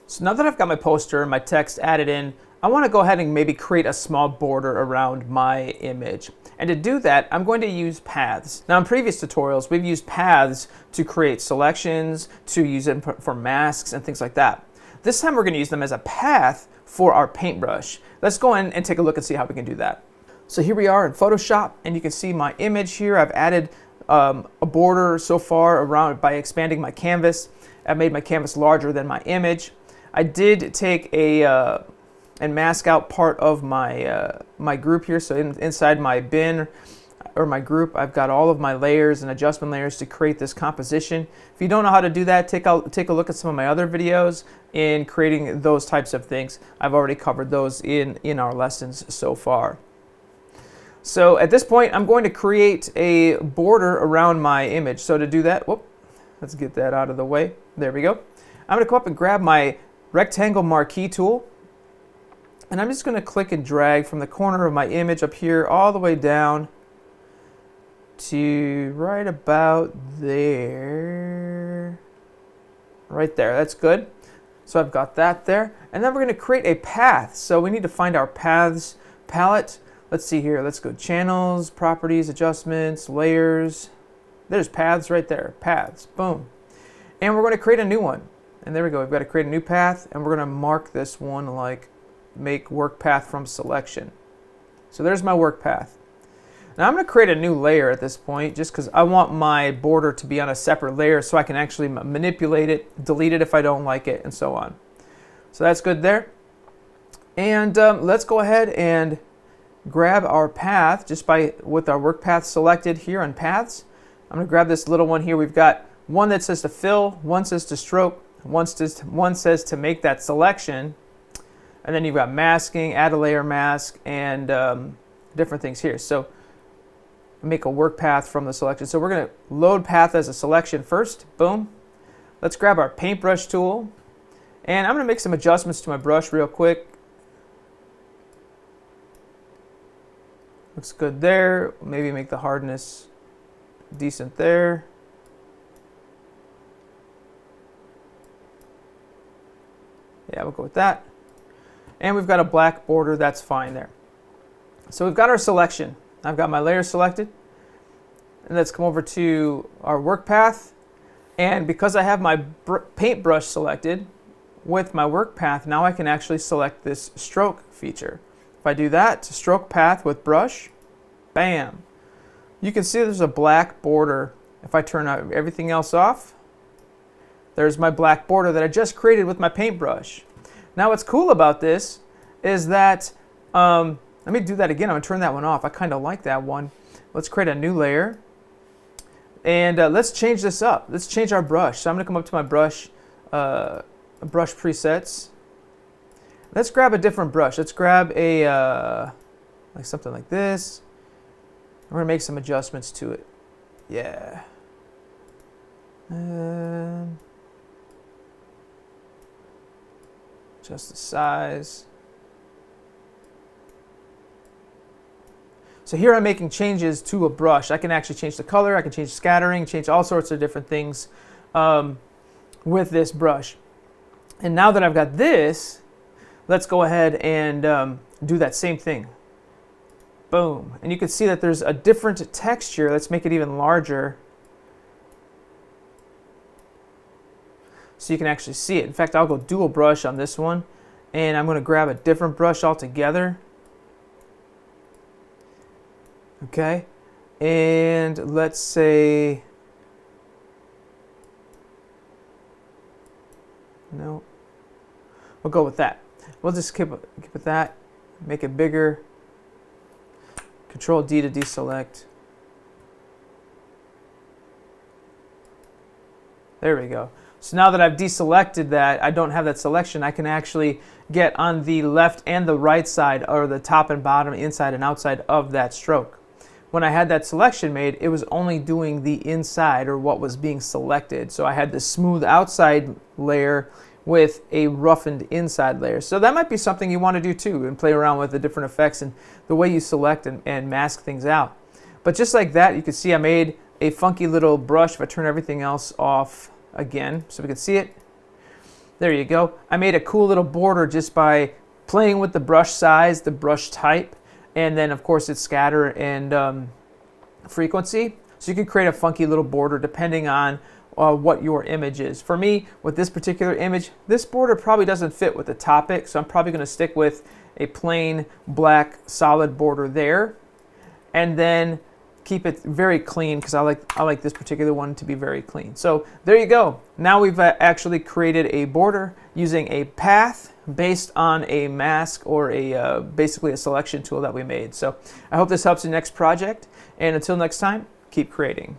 So now that I've got my poster and my text added in, I want to go ahead and maybe create a small border around my image. And to do that, I'm going to use paths. Now in previous tutorials, we've used paths to create selections, to use it for masks and things like that. This time we're going to use them as a path for our paintbrush. Let's go in and take a look and see how we can do that. So here we are in Photoshop, and you can see my image here. I've added a border so far around by expanding my canvas. I've made my canvas larger than my image. I did take and mask out part of my my group here. So inside my bin or my group, I've got all of my layers and adjustment layers to create this composition. If you don't know how to do that, take a look at some of my other videos in creating those types of things. I've already covered those in our lessons so far. So at this point, I'm going to create a border around my image. So to do that, let's get that out of the way. There we go. I'm going to come up and grab my rectangle marquee tool. And I'm just going to click and drag from the corner of my image up here all the way down to right about there. Right there, that's good. So I've got that there. And then we're going to create a path. So we need to find our paths palette. Let's see here. Let's go channels, properties, adjustments, layers. There's paths right there. Paths. Boom. And we're going to create a new one. And there we go. We've got to create a new path. And we're going to mark this one like make work path from selection. So there's my work path. Now I'm going to create a new layer at this point just because I want my border to be on a separate layer so I can actually manipulate it, delete it if I don't like it, and so on. So that's good there. And let's go ahead and grab our path just with our work path selected here on paths. I'm going to grab this little one here. We've got one that says to fill, one says to stroke, one says to make that selection. And then you've got masking, add a layer mask, and different things here. So make a work path from the selection. So we're going to load path as a selection first. Boom. Let's grab our paintbrush tool. And I'm going to make some adjustments to my brush real quick. Looks good there. Maybe make the hardness decent there. Yeah, we'll go with that. And we've got a black border, that's fine there. So we've got our selection. I've got my layer selected. And let's come over to our work path. And because I have my paintbrush selected with my work path, now I can actually select this stroke feature. If I do that, stroke path with brush, bam. You can see there's a black border. If I turn everything else off, there's my black border that I just created with my paintbrush. Now what's cool about this is that, let me do that again. I'm going to turn that one off. I kind of like that one. Let's create a new layer. And let's change this up. Let's change our brush. So I'm going to come up to my brush presets. Let's grab a different brush. Let's grab a, like something like this. We're going to make some adjustments to it. Yeah. Adjust the size. So here I'm making changes to a brush. I can actually change the color, I can change scattering, change all sorts of different things with this brush. And now that I've got this, let's go ahead and do that same thing. Boom. And you can see that there's a different texture. Let's make it even larger so you can actually see it. In fact, I'll go dual brush on this one, and I'm going to grab a different brush altogether. Okay, and let's say, no, we'll go with that. We'll just keep with that, make it bigger, Control D to deselect. There we go. So now that I've deselected that, I don't have that selection, I can actually get on the left and the right side, or the top and bottom, inside and outside of that stroke. When I had that selection made, it was only doing the inside, or what was being selected. So I had the smooth outside layer with a roughened inside layer. So that might be something you want to do too, and play around with the different effects and the way you select and mask things out. But just like that, you can see I made a funky little brush. If I turn everything else off again so we can see it, There you go. I made a cool little border just by playing with the brush size, the brush type, and then of course its scatter and frequency. So you can create a funky little border depending on what your image is. For me, with this particular image, this border probably doesn't fit with the topic, so I'm probably going to stick with a plain black solid border there, and then keep it very clean because I like this particular one to be very clean. So there you go. Now we've actually created a border using a path based on a mask or a basically a selection tool that we made. So I hope this helps your next project, and until next time, keep creating.